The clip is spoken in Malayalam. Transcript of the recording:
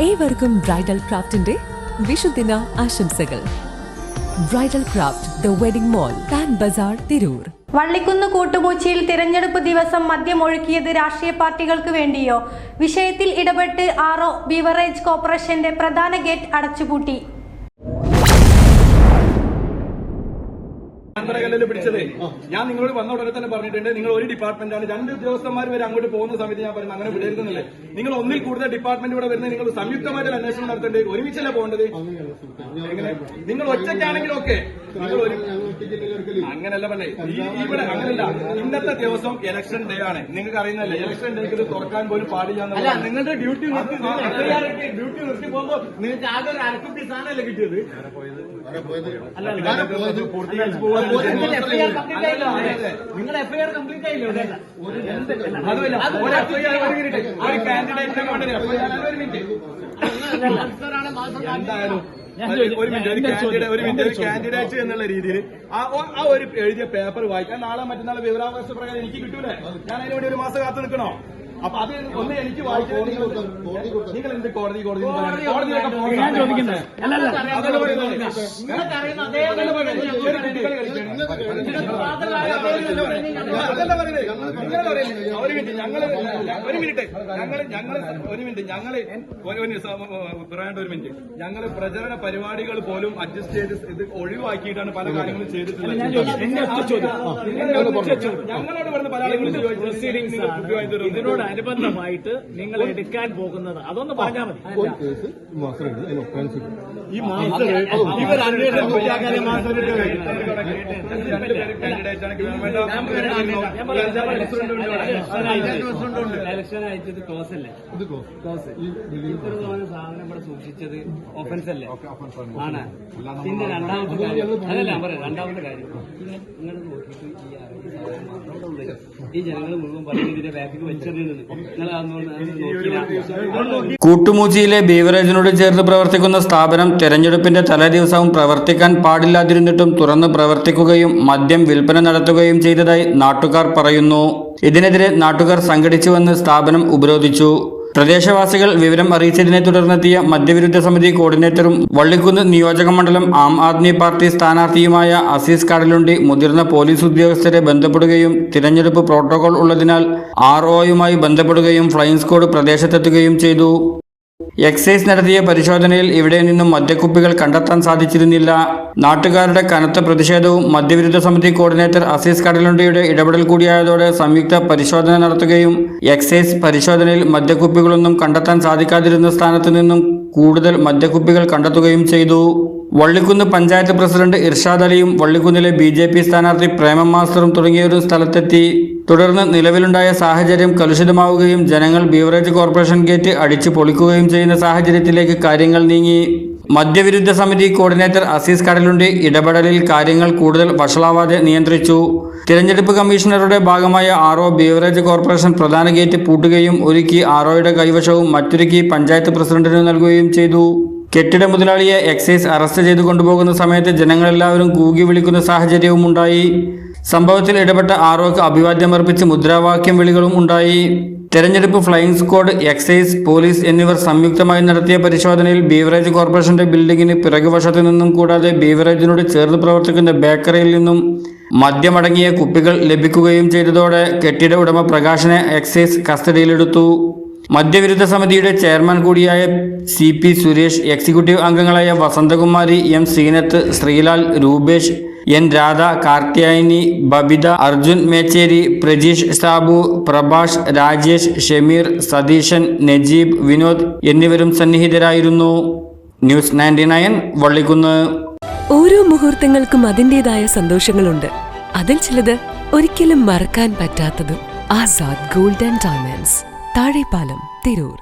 ഏവർക്കും ബ്രൈഡൽ ക്രാഫ്റ്റിന്റെ വിഷുദിന ആശംസകൾ. Bridal craft the wedding mall, Pan Bazar, Tirur. Vallikunnu കൂട്ടുപൂച്ചിയിൽ തിരഞ്ഞെടുപ്പ് ദിവസം മദ്യമൊഴുക്കിയത് രാഷ്ട്രീയ പാർട്ടികൾക്ക് വേണ്ടിയോ? വിഷയത്തിൽ ഇടപെട്ട് ആർഒ ബീവറേജ് കോർപ്പറേഷന്റെ പ്രധാന ഗേറ്റ് അടച്ചുപൂട്ടി. പിടിച്ചത് ഞാൻ നിങ്ങളോട് വന്ന ഉടനെ തന്നെ പറഞ്ഞിട്ടുണ്ട്. നിങ്ങൾ ഒരു ഡിപ്പാർട്ട്മെന്റാണ്, 2 ഉദ്യോഗസ്ഥന്മാർ വരെ അങ്ങോട്ട് പോകുന്ന സമയത്ത് ഞാൻ പറയുന്നത് അങ്ങനെ വിടരുന്നില്ലേ. നിങ്ങൾ ഒന്നിൽ കൂടുതൽ ഡിപ്പാർട്ട്മെന്റ് ഇവിടെ വരുന്നത് നിങ്ങൾ സംയുക്തമായിട്ട് അന്വേഷണം നടത്തേണ്ടത്, ഒരുമിച്ചല്ല പോകേണ്ടത്. നിങ്ങൾ ഒറ്റയ്ക്കാണെങ്കിലും ഒക്കെ അങ്ങനെയല്ല പറഞ്ഞേ. ഇവിടെ അങ്ങനെയല്ല. ഇന്നത്തെ ദിവസം ഇലക്ഷൻ ഡേ ആണ്, നിങ്ങൾക്ക് അറിയുന്നല്ലേ. ഇലക്ഷൻ ഡേക്ക് ഇത് തുറക്കാൻ പോലും പാടില്ല. നിങ്ങളുടെ ഡ്യൂട്ടി നിർത്തി പോകുമ്പോൾ നിങ്ങൾക്ക് ആകെ ഒരു അരക്കുട്ടി സാധനമല്ലേ കിട്ടിയത്. നിങ്ങളുടെ എഫ്ഐആർ കംപ്ലീറ്റ് ആയില്ലേ? ഒരു കാൻഡിഡേറ്റ് എന്തായാലും ഒരു മിനിറ്റ് കാൻഡിഡേറ്റ് എന്നുള്ള രീതിയിൽ ആ ഒരു എഴുതിയ പേപ്പർ വായിക്കാൻ നാളെ മറ്റന്നാളെ വിവരാവകാശ പ്രകാരം എനിക്ക് കിട്ടൂലേ? ഞാൻ അതിന് വേണ്ടി 1 മാസം കാത്തു നിൽക്കണോ? അപ്പൊ അത് ഒന്ന് എനിക്ക് വായിക്കാൻ നിങ്ങൾ എന്ത് കോടതി ഞാൻ ചോദിക്കുന്നത് ഞങ്ങള് പ്രചരണ പരിപാടികൾ പോലും അഡ്ജസ്റ്റ് ചെയ്ത് ഇത് ഒഴിവാക്കിയിട്ടാണ് പല കാര്യങ്ങളും ചെയ്തിട്ടുള്ളത്. ഞങ്ങളോട് പറഞ്ഞ പല ആളുകളും ഇതിനോടനുബന്ധമായിട്ട് നിങ്ങൾ എടുക്കാൻ പോകുന്നത് അതൊന്ന് പറഞ്ഞാൽ മതി. ഈ മാസം ഇവർ അന്വേഷണം പൂർത്തിയാക്കാതെ ഇലക്ഷൻ അയച്ചത് ക്ലോസ് അല്ലേ? ഇത്ര സാധനം ഇവിടെ സൂക്ഷിച്ചത് ഓഫൻസ് അല്ലേ? ആണ്. പിന്നെ രണ്ടാമത്തെ കാര്യം അതല്ല ഞാൻ പറയാം. രണ്ടാമത്തെ കാര്യം നിങ്ങൾ നോക്കിയിട്ട് ഈ ജനങ്ങൾ മുഴുവൻ പറയുന്നതിന്റെ ബാക്കിൽ വെച്ചറിയുന്നത് കൂട്ടുമൂച്ചിയിലെ ബീവറേജിനോട് ചേർന്ന് പ്രവർത്തിക്കുന്ന സ്ഥാപനം തെരഞ്ഞെടുപ്പിന്റെ തലേദിവസവും പ്രവർത്തിക്കാൻ പാടില്ലാതിരുന്നിട്ടും തുറന്ന് പ്രവർത്തിക്കുകയും മദ്യം വിൽപ്പന നടത്തുകയും ചെയ്തതായി നാട്ടുകാർ പറയുന്നു. ഇതിനെതിരെ നാട്ടുകാർ സംഘടിച്ചുവന്ന് സ്ഥാപനം ഉപരോധിച്ചു. പ്രദേശവാസികൾ വിവരം അറിയിച്ചതിനെ തുടർന്നെത്തിയ മദ്യവിരുദ്ധ സമിതി കോർഡിനേറ്ററും വള്ളിക്കുന്ന് നിയോജക മണ്ഡലം ആം ആദ്മി പാർട്ടി സ്ഥാനാർത്ഥിയുമായ അസീസ് കടലുണ്ടി മുതിർന്ന പോലീസ് ഉദ്യോഗസ്ഥരെ ബന്ധപ്പെടുകയും തിരഞ്ഞെടുപ്പ് പ്രോട്ടോകോൾ ഉള്ളതിനാൽ ആർഒയുമായി ബന്ധപ്പെടുകയും ഫ്ലൈയിങ് സ്ക്വാഡ് പ്രദേശത്തെത്തുകയും ചെയ്തു. എക്സൈസ് നടത്തിയ പരിശോധനയിൽ ഇവിടെ നിന്നും മദ്യക്കുപ്പികൾ കണ്ടെത്താൻ സാധിച്ചിരുന്നില്ല. നാട്ടുകാരുടെ കനത്ത പ്രതിഷേധവും മദ്യവിരുദ്ധ സമിതി കോർഡിനേറ്റർ അസീസ് കടലുണ്ടിയുടെ ഇടപെടൽ കൂടിയായതോടെ സംയുക്ത പരിശോധന നടത്തുകയും എക്സൈസ് പരിശോധനയിൽ മദ്യക്കുപ്പികളൊന്നും കണ്ടെത്താൻ സാധിക്കാതിരുന്ന സ്ഥാനത്ത് നിന്നും കൂടുതൽ മദ്യക്കുപ്പികൾ കണ്ടെത്തുകയും ചെയ്തു. വള്ളിക്കുന്ന് പഞ്ചായത്ത് പ്രസിഡന്റ് ഇർഷാദ് അലിയും വള്ളിക്കുന്നിലെ BJP സ്ഥാനാർത്ഥി പ്രേമം മാസ്റ്ററും തുടങ്ങിയവരും സ്ഥലത്തെത്തി. തുടർന്ന് നിലവിലുണ്ടായ സാഹചര്യം കലുഷിതമാവുകയും ജനങ്ങൾ ബീവറേജ് കോർപ്പറേഷൻ ഗേറ്റ് അടിച്ചു പൊളിക്കുകയും ചെയ്യുന്ന സാഹചര്യത്തിലേക്ക് കാര്യങ്ങൾ നീങ്ങി. മദ്യവിരുദ്ധ സമിതി കോർഡിനേറ്റർ അസീസ് കടലുണ്ടി ഇടപെടലിൽ കാര്യങ്ങൾ കൂടുതൽ വഷളാവാതെ നിയന്ത്രിച്ചു. തിരഞ്ഞെടുപ്പ് കമ്മീഷണറുടെ ഭാഗമായ ആർഒ ബീവറേജ് കോർപ്പറേഷൻ പ്രധാന ഗേറ്റ് പൂട്ടുകയും ഒരു കീ ആർഒയുടെ കൈവശവും മറ്റൊരു കീ പഞ്ചായത്ത് പ്രസിഡന്റിന് നൽകുകയും ചെയ്തു. കെട്ടിട മുതലാളിയെ എക്സൈസ് അറസ്റ്റ് ചെയ്തു കൊണ്ടുപോകുന്ന സമയത്ത് ജനങ്ങളെല്ലാവരും കൂകി വിളിക്കുന്ന സാഹചര്യവും ഉണ്ടായി. സംഭവത്തിൽ ഇടപെട്ട ആർഒക്ക് അഭിവാദ്യമർപ്പിച്ച് മുദ്രാവാക്യം വിളികളും ഉണ്ടായി. തെരഞ്ഞെടുപ്പ് ഫ്ലൈയിങ് സ്ക്വാഡ്, എക്സൈസ്, പോലീസ് എന്നിവർ സംയുക്തമായി നടത്തിയ പരിശോധനയിൽ ബീവറേജ് കോർപ്പറേഷന്റെ ബിൽഡിംഗിന് പിറകുവശത്തു നിന്നും കൂടാതെ ബീവറേജിനോട് ചേർന്ന് പ്രവർത്തിക്കുന്ന ബേക്കറിയിൽ നിന്നും മദ്യമടങ്ങിയ കുപ്പികൾ ലഭിക്കുകയും ചെയ്തതോടെ കെട്ടിട ഉടമ പ്രകാശിനെ എക്സൈസ് കസ്റ്റഡിയിലെടുത്തു. മദ്യവിരുദ്ധ സമിതിയുടെ ചെയർമാൻ കൂടിയായ CP സുരേഷ്, എക്സിക്യൂട്ടീവ് അംഗങ്ങളായ വസന്തകുമാരി, M സീനത്ത്, ശ്രീലാൽ, രൂപേഷ്, N രാധ, കാർത്തിയായനി, ബബിത, അർജുൻ മേച്ചേരി, പ്രജീഷ് സാബു, പ്രഭാഷ്, രാജേഷ്, ഷമീർ, സതീശൻ, നജീബ്, വിനോദ് എന്നിവരും സന്നിഹിതരായിരുന്നു. ന്യൂസ് 99 വള്ളിക്കുന്ന്. ഓരോ മുഹൂർത്തങ്ങൾക്കും അതിൻ്റെതായ സന്തോഷങ്ങളുണ്ട്. അതിൽ ചിലത് ഒരിക്കലും മറക്കാൻ പറ്റാത്തതും. Azad gold and diamonds, Thazhepalam, Tirur.